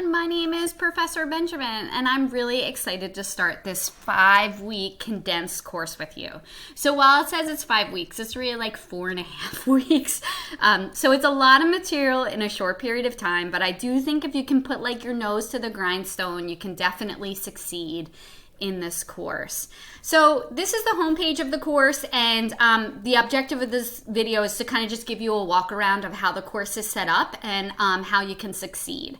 everyone. My name is Professor Benjamin, and I'm really excited to start this 5-week condensed course with you. So while it says it's 5 weeks, it's really like 4.5 weeks. So it's a lot of material in a short period of time, but I do think if you can put like your nose to the grindstone, you can definitely succeed in this course. So this is the homepage of the course, and the objective of this video is to kind of just give you a walk around of how the course is set up and how you can succeed.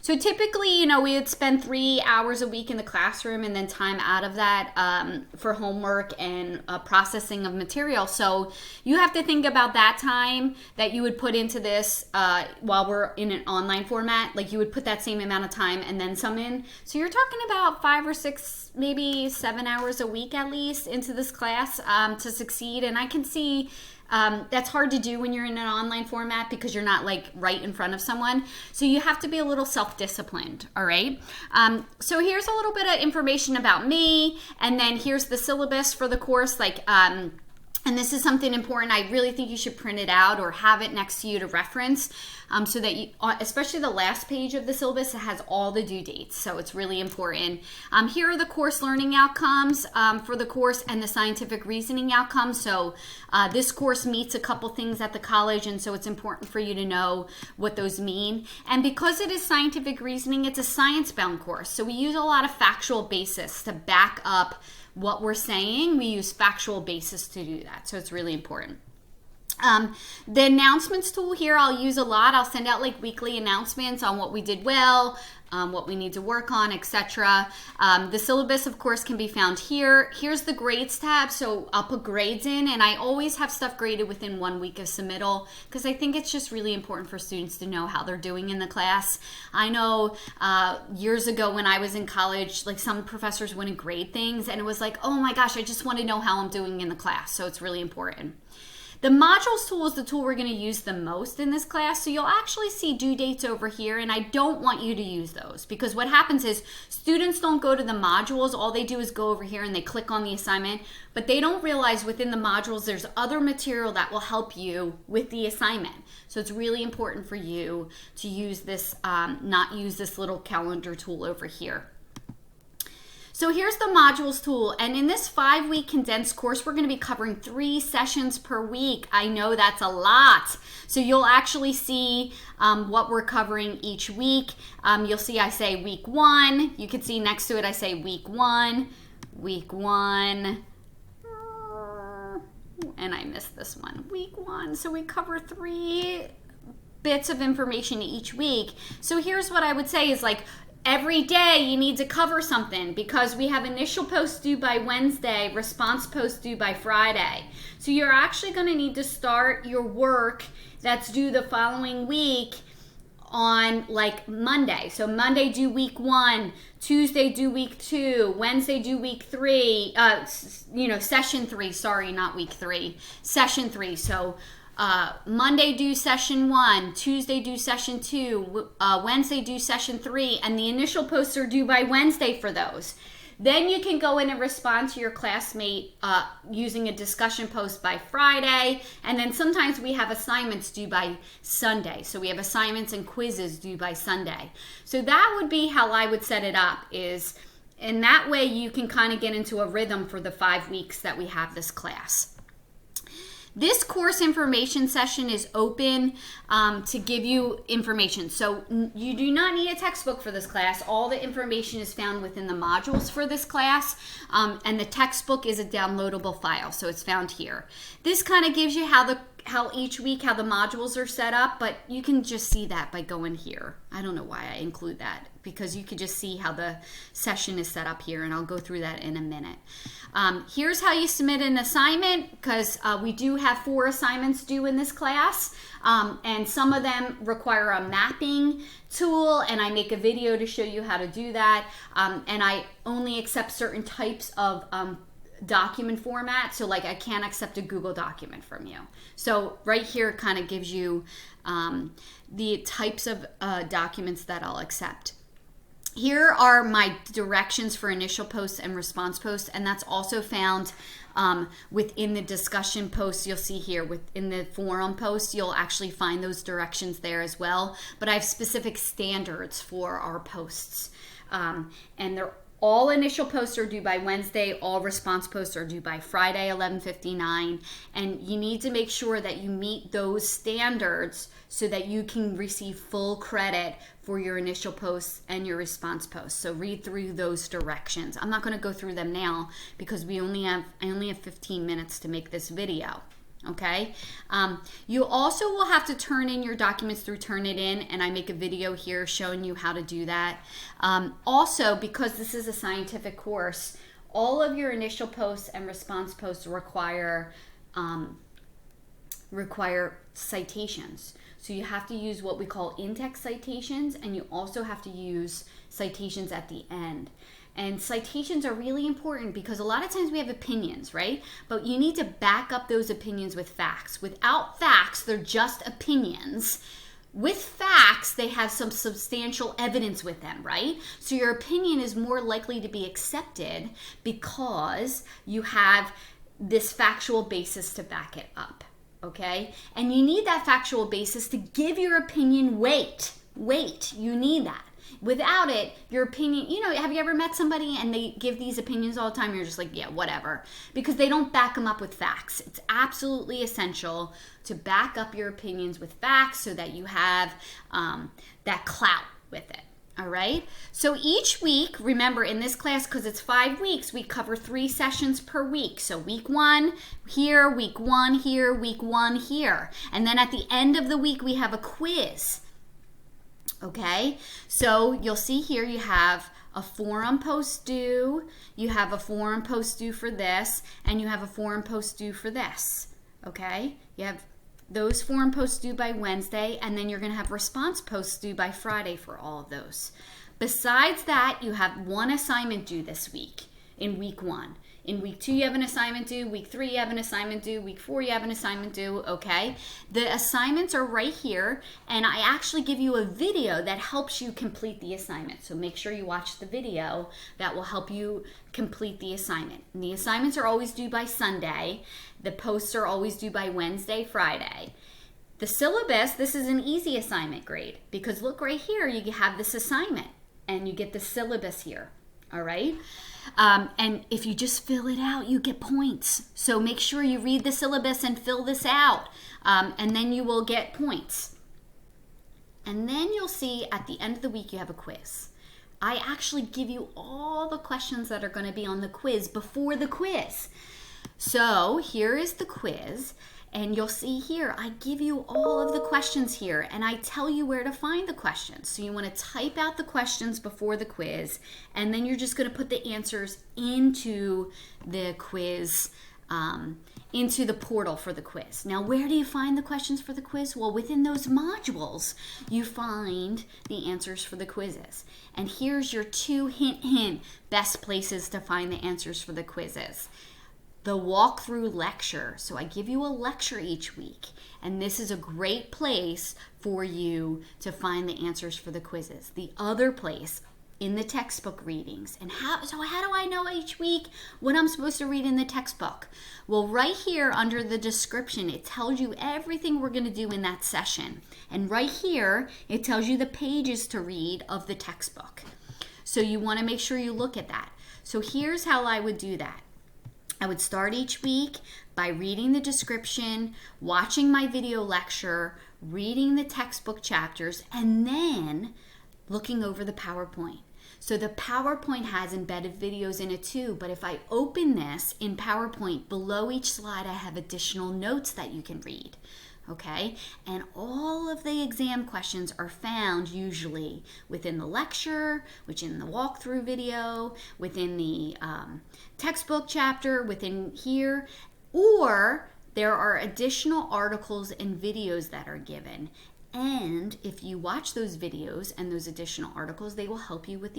So typically, we would spend 3 hours a week in the classroom and then time out of that for homework and processing of material. So you have to think about that time that you would put into this while we're in an online format. Like you would put that same amount of time and then some in. So you're talking about 5 or 6, maybe 7 hours a week at least into this class to succeed. And I can see that's hard to do when you're in an online format because you're not like right in front of someone. So you have to be a little self-disciplined, all right? So here's a little bit of information about me, and then here's the syllabus for the course. And this is something important. I really think you should print it out or have it next to you to reference so that you, especially the last page of the syllabus, it has all the due dates. So it's really important. Here are the course learning outcomes for the course and the scientific reasoning outcomes. So this course meets a couple things at the college, and so it's important for you to know what those mean. And because it is scientific reasoning, it's a science-bound course. So we use a lot of factual basis to back up what we're saying. We use factual basis to do that, so it's really important. The announcements tool here I'll use a lot. I'll send out like weekly announcements on what we did well, what we need to work on, etc. The syllabus, of course, can be found here. Here's the grades tab, so I'll put grades in, and I always have stuff graded within 1 week of submittal because I think it's just really important for students to know how they're doing in the class. I know years ago when I was in college, like some professors wouldn't grade things, and it was like, oh my gosh, I just want to know how I'm doing in the class, so it's really important. The modules tool is the tool we're going to use the most in this class. So you'll actually see due dates over here, and I don't want you to use those because what happens is students don't go to the modules. All they do is go over here and they click on the assignment, but they don't realize within the modules there's other material that will help you with the assignment. So it's really important for you to use this, not use this little calendar tool over here. So here's the modules tool, and in this 5-week condensed course, we're going to be covering 3 sessions per week. I know that's a lot. So you'll actually see what we're covering each week. You'll see I say week 1. You can see next to it I say week 1, and I missed this one, week 1. So we cover 3 bits of information each week. So here's what I would say is like, every day you need to cover something because we have initial post due by Wednesday, response post due by Friday. So you're actually going to need to start your work that's due the following week on like Monday. So Monday due week 1, Tuesday due week 2, Wednesday due week 3, session 3, sorry, not week 3, session 3. So Monday due session 1, Tuesday due session 2, Wednesday due session 3, and the initial posts are due by Wednesday for those. Then you can go in and respond to your classmate using a discussion post by Friday, and then sometimes we have assignments due by Sunday. So we have assignments and quizzes due by Sunday. So that would be how I would set it up, is in that way you can kind of get into a rhythm for the 5 weeks that we have this class. This course information session is open to give you information. So you do not need a textbook for this class. All the information is found within the modules for this class, and the textbook is a downloadable file, so it's found here. This kind of gives you how each week, how the modules are set up, but you can just see that by going here. I don't know why I include that, because you could just see how the session is set up here, and I'll go through that in a minute. Here's how you submit an assignment, because we do have 4 assignments due in this class, and some of them require a mapping tool, and I make a video to show you how to do that, and I only accept certain types of document format, so like I can't accept a Google document from you. So right here kind of gives you the types of documents that I'll accept. Here are my directions for initial posts and response posts, and that's also found within the discussion posts. You'll see here within the forum posts, you'll actually find those directions there as well. But I have specific standards for our posts, and they're all initial posts are due by Wednesday. All response posts are due by Friday, 11:59. And you need to make sure that you meet those standards so that you can receive full credit for your initial posts and your response posts. So read through those directions. I'm not going to go through them now because I only have 15 minutes to make this video. Okay. You also will have to turn in your documents through Turnitin, and I make a video here showing you how to do that. Also, because this is a scientific course, all of your initial posts and response posts require citations. So you have to use what we call in-text citations, and you also have to use citations at the end. And citations are really important because a lot of times we have opinions, right? But you need to back up those opinions with facts. Without facts, they're just opinions. With facts, they have some substantial evidence with them, right? So your opinion is more likely to be accepted because you have this factual basis to back it up, okay? And you need that factual basis to give your opinion weight. You need that. Without it, your opinion, have you ever met somebody and they give these opinions all the time? You're just like, yeah, whatever. Because they don't back them up with facts. It's absolutely essential to back up your opinions with facts so that you have that clout with it. All right. So each week, remember in this class, because it's 5 weeks, we cover 3 sessions per week. So week 1 here, week 1 here, week 1 here. And then at the end of the week, we have a quiz. Okay, so you'll see here you have a forum post due, you have a forum post due for this, and you have a forum post due for this. Okay, you have those forum posts due by Wednesday, and then you're going to have response posts due by Friday for all of those. Besides that, you have one assignment due this week in week 1. In week 2, you have an assignment due. Week 3, you have an assignment due. Week 4, you have an assignment due, okay? The assignments are right here, and I actually give you a video that helps you complete the assignment. So make sure you watch the video that will help you complete the assignment. And the assignments are always due by Sunday. The posts are always due by Wednesday, Friday. The syllabus, this is an easy assignment grade because look right here, you have this assignment, and you get the syllabus here, all right? And if you just fill it out, you get points. So make sure you read the syllabus and fill this out, and then you will get points. And then you'll see at the end of the week, you have a quiz. I actually give you all the questions that are going to be on the quiz before the quiz. So here is the quiz. And you'll see here, I give you all of the questions here, and I tell you where to find the questions. So you want to type out the questions before the quiz, and then you're just going to put the answers into the quiz, into the portal for the quiz. Now, where do you find the questions for the quiz? Well, within those modules, you find the answers for the quizzes. And here's your 2 hint, best places to find the answers for the quizzes. The walkthrough lecture. So I give you a lecture each week, and this is a great place for you to find the answers for the quizzes. The other place in the textbook readings. And how do I know each week what I'm supposed to read in the textbook? Well, right here under the description, it tells you everything we're going to do in that session. And right here, it tells you the pages to read of the textbook. So you want to make sure you look at that. So here's how I would do that. I would start each week by reading the description, watching my video lecture, reading the textbook chapters, and then looking over the PowerPoint. So the PowerPoint has embedded videos in it too, but if I open this in PowerPoint, below each slide I have additional notes that you can read. Okay, and all of the exam questions are found usually within the lecture, within the walkthrough video, within the textbook chapter, within here, or there are additional articles and videos that are given. And if you watch those videos and those additional articles, they will help you with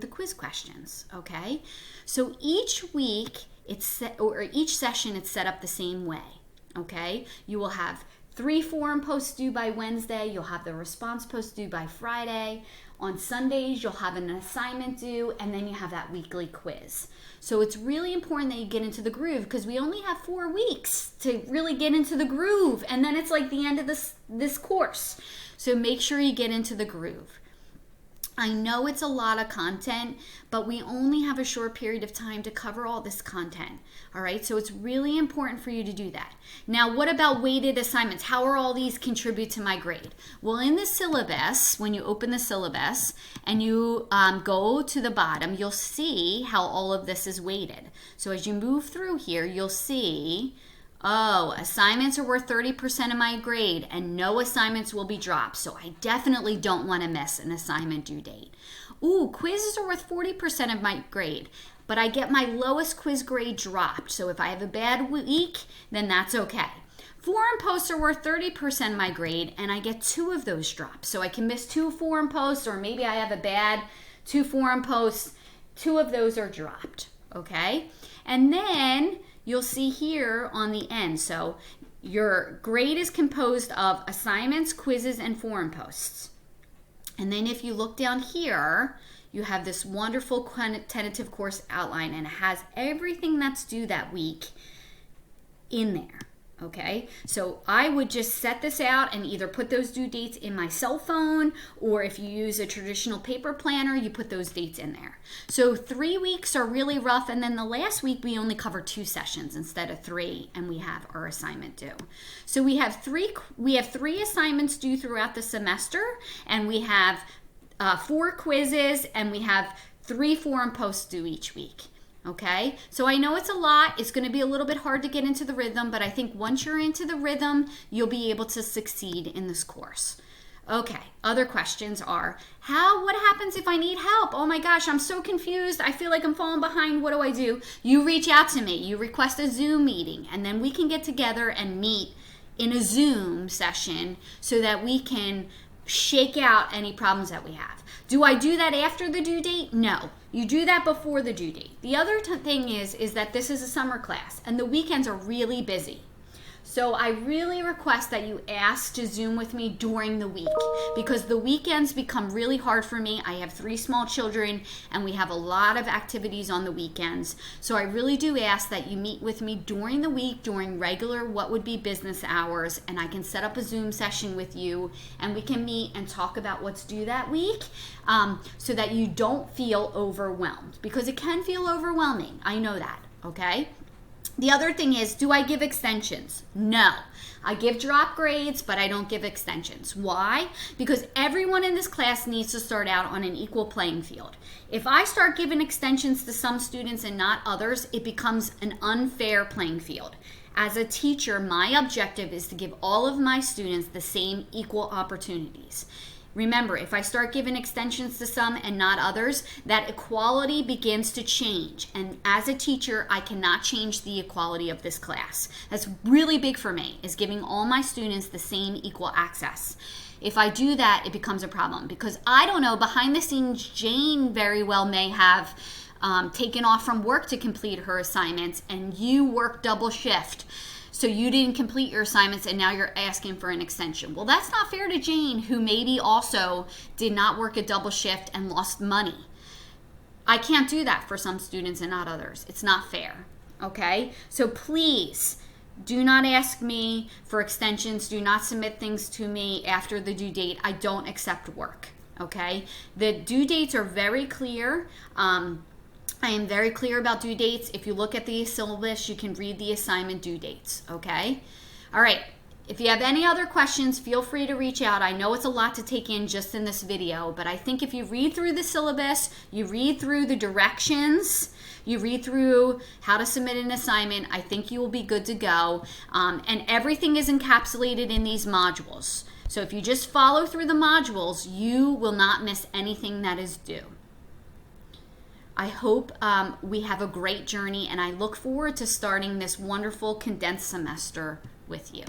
the quiz questions. Okay, so each week each session it's set up the same way. Okay, you will have 3 forum posts due by Wednesday. You'll have the response post due by Friday. On Sundays, you'll have an assignment due, and then you have that weekly quiz. So it's really important that you get into the groove, because we only have 4 weeks to really get into the groove, and then it's like the end of this course. So make sure you get into the groove. I know it's a lot of content, but we only have a short period of time to cover all this content. All right, so it's really important for you to do that. Now, what about weighted assignments? How are all these contribute to my grade? Well, in the syllabus, when you open the syllabus and you go to the bottom, you'll see how all of this is weighted. So as you move through here, you'll see, oh, assignments are worth 30% of my grade and no assignments will be dropped. So I definitely don't want to miss an assignment due date. Ooh, quizzes are worth 40% of my grade, but I get my lowest quiz grade dropped. So if I have a bad week, then that's okay. Forum posts are worth 30% of my grade and I get 2 of those dropped. So I can miss 2 forum posts, or maybe I have a bad 2 forum posts. 2 of those are dropped, okay? And then you'll see here on the end, so your grade is composed of assignments, quizzes, and forum posts. And then if you look down here, you have this wonderful tentative course outline, and it has everything that's due that week in there. Okay, so I would just set this out and either put those due dates in my cell phone, or if you use a traditional paper planner, you put those dates in there. So 3 weeks are really rough, and then the last week we only cover 2 sessions instead of 3, and we have our assignment due. So we have 3 assignments due throughout the semester, and we have 4 quizzes, and we have 3 forum posts due each week. Okay, so I know it's a lot. It's going to be a little bit hard to get into the rhythm, but I think once you're into the rhythm, you'll be able to succeed in this course. Okay, other questions are, what happens if I need help? Oh my gosh, I'm so confused. I feel like I'm falling behind. What do I do? You reach out to me. You request a Zoom meeting, and then we can get together and meet in a Zoom session so that we can shake out any problems that we have. Do I do that after the due date? No. You do that before the due date. The other thing is that this is a summer class and the weekends are really busy. So I really request that you ask to Zoom with me during the week, because the weekends become really hard for me. I have 3 small children and we have a lot of activities on the weekends. So I really do ask that you meet with me during the week, during regular what would be business hours, and I can set up a Zoom session with you and we can meet and talk about what's due that week, so that you don't feel overwhelmed, because it can feel overwhelming. I know that, okay? The other thing is, do I give extensions? No. I give drop grades, but I don't give extensions. Why? Because everyone in this class needs to start out on an equal playing field. If I start giving extensions to some students and not others, it becomes an unfair playing field. As a teacher, my objective is to give all of my students the same equal opportunities. Remember, if I start giving extensions to some and not others, that equality begins to change. And as a teacher, I cannot change the equality of this class. That's really big for me, is giving all my students the same equal access. If I do that, it becomes a problem, because I don't know, behind the scenes, Jane very well may have taken off from work to complete her assignments, and you work double shift. So you didn't complete your assignments and now you're asking for an extension. Well, that's not fair to Jane, who maybe also did not work a double shift and lost money. I can't do that for some students and not others. It's not fair, okay? So please do not ask me for extensions. Do not submit things to me after the due date. I don't accept work, okay? The due dates are very clear. I am very clear about due dates. If you look at the syllabus, you can read the assignment due dates, okay? All right, if you have any other questions, feel free to reach out. I know it's a lot to take in just in this video, but I think if you read through the syllabus, you read through the directions, you read through how to submit an assignment, I think you will be good to go. And everything is encapsulated in these modules. So if you just follow through the modules, you will not miss anything that is due. I hope we have a great journey, and I look forward to starting this wonderful condensed semester with you.